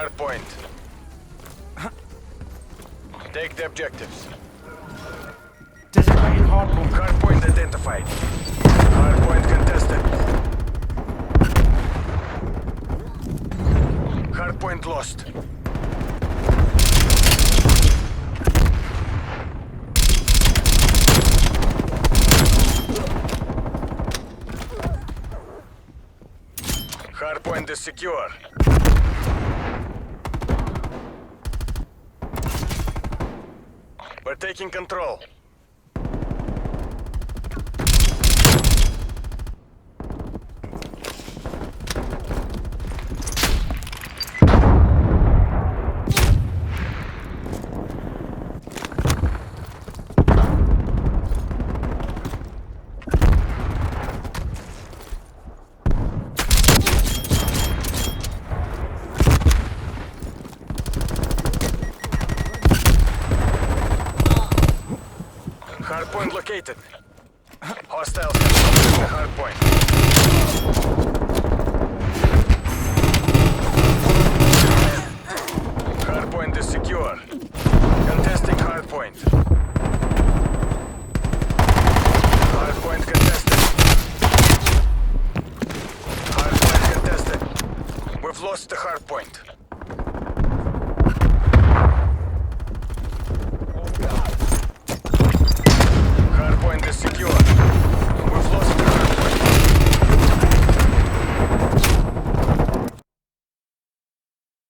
hard point. Take the objectives. Designating hardpoint. Hard point identified. Hard point contested. Hard point lost. Hard point is secure. We're taking control. Hardpoint located. Hostiles have captured the hardpoint. Hardpoint is secure. Contesting hardpoint. Hardpoint contested. Hardpoint contested. We've lost the hardpoint. Hardpoint is secure. We've lost the hardpoint.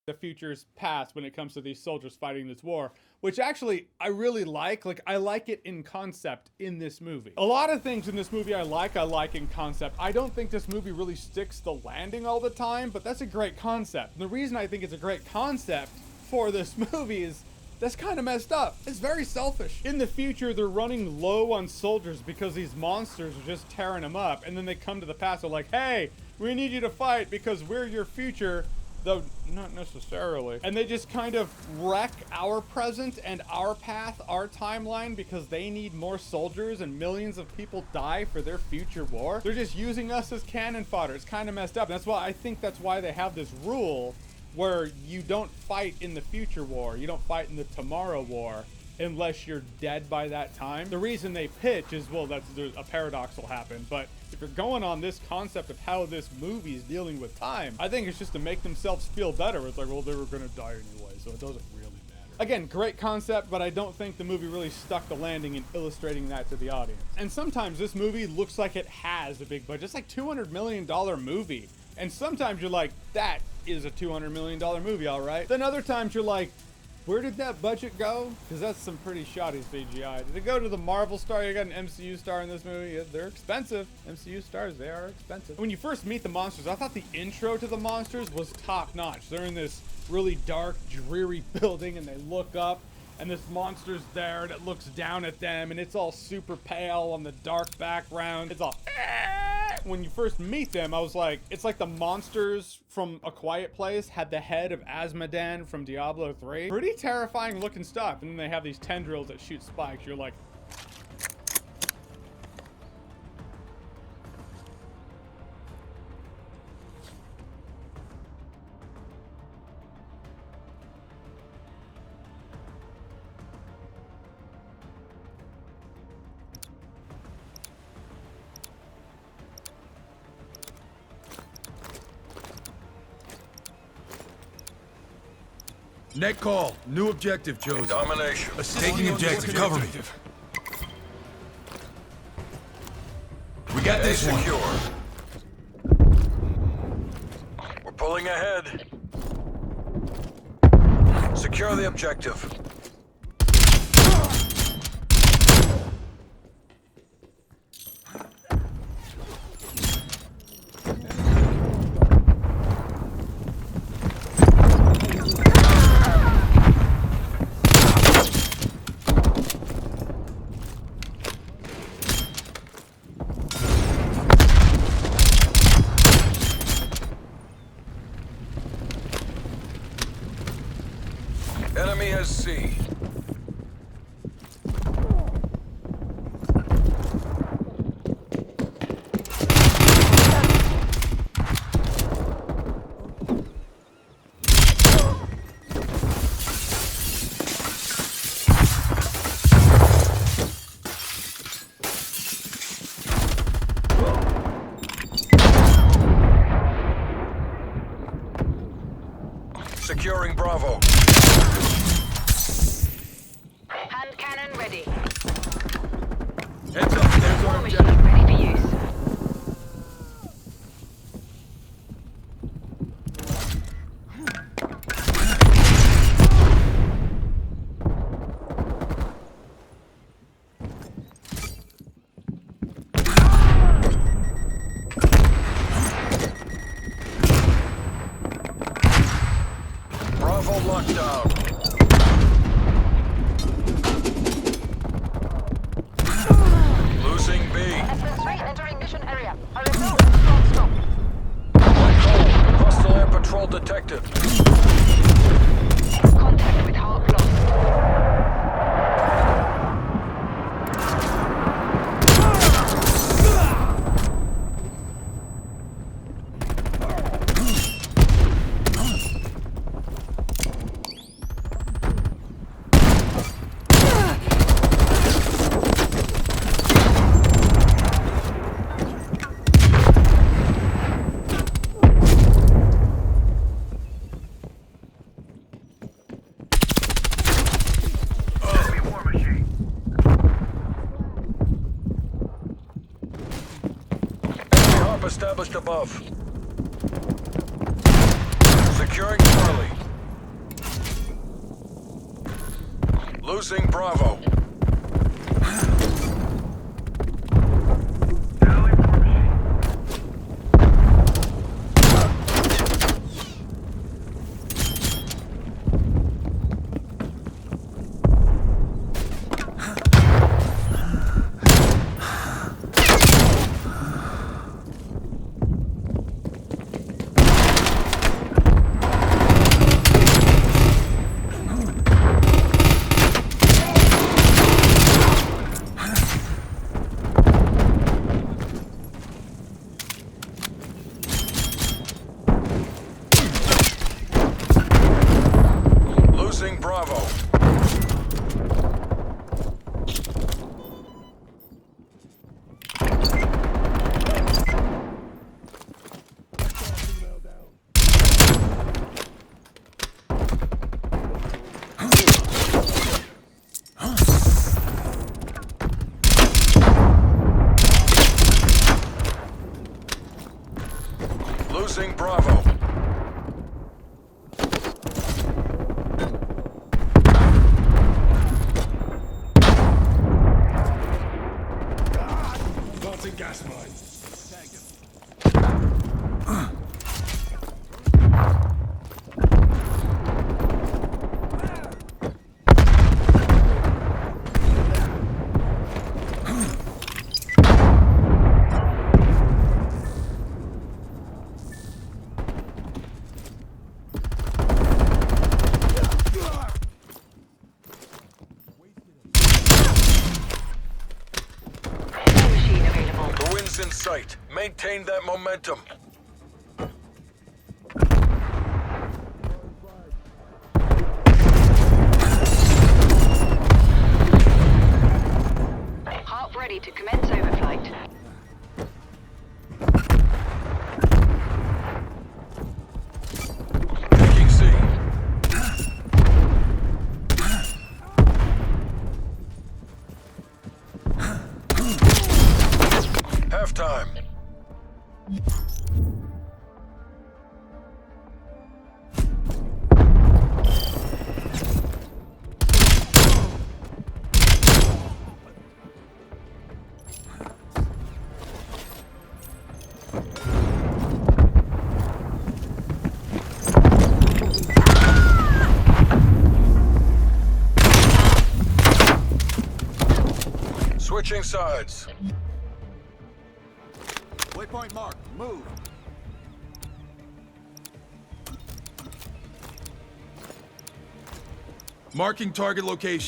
The future's past when it comes to these soldiers fighting this war, which actually I really like. I like it in concept in this movie. A lot of things in this movie I like in concept. I don't think this movie really sticks the landing all the time, but that's a great concept. And the reason I think it's a great concept for this movie is that's kind of messed up. It's very selfish. In the future, they're running low on soldiers because these monsters are just tearing them up. And then they come to the past, they're like, hey, we need you to fight because we're your future. Though not necessarily. And they just kind of wreck our present and our path, our timeline, because they need more soldiers and millions of people die for their future war. They're just using us as cannon fodder. It's kind of messed up. And that's why I think that's why they have this rule where you don't fight in the future war. You don't fight in the tomorrow war unless you're dead by that time. The reason they pitch is, well, a paradox will happen. But if you're going on this concept of how this movie is dealing with time, I think it's just to make themselves feel better. It's like, well, they were going to die anyway, so it doesn't really matter. Again, great concept, but I don't think the movie really stuck the landing in illustrating that to the audience. And sometimes this movie looks like it has a big budget. It's like $200 million movie. And sometimes you're like, that is a $200 million movie, all right? Then other times you're like, where did that budget go? Because that's some pretty shoddy CGI. Did it go to the Marvel star? You got an MCU star in this movie? Yeah, they're expensive. MCU stars, they are expensive. When you first meet the monsters, I thought the intro to the monsters was top notch. They're in this really dark, dreary building and they look up and this monster's there and it looks down at them and it's all super pale on the dark background. It's all... When you first meet them, I was like, it's like the monsters from A Quiet Place had the head of Azmodan from Diablo 3. Pretty terrifying looking stuff. And then they have these tendrils that shoot spikes. You're like, Net call. New objective, Joe. Domination. Taking objective. Cover me. We got this one. Secure. We're pulling ahead. Secure the objective. Enemy has C. Securing Bravo. Hand cannon ready. Heads up, there's our War objective. machine ready for use. Bravo locked down. Losing B. SS3 entering mission area. I repeat, stop. One goal. Hostile air patrol detected. Contact with Hawk lost. Hop established above. Securing Charlie. Losing Bravo. Losing Bravo. Losing Bravo. Launching gas mine. War machine available. The wind's in sight. Maintain that momentum. Harp ready to commence overflight. Taking C. Halftime. Switching sides. Waypoint marked. Move. Marking target location.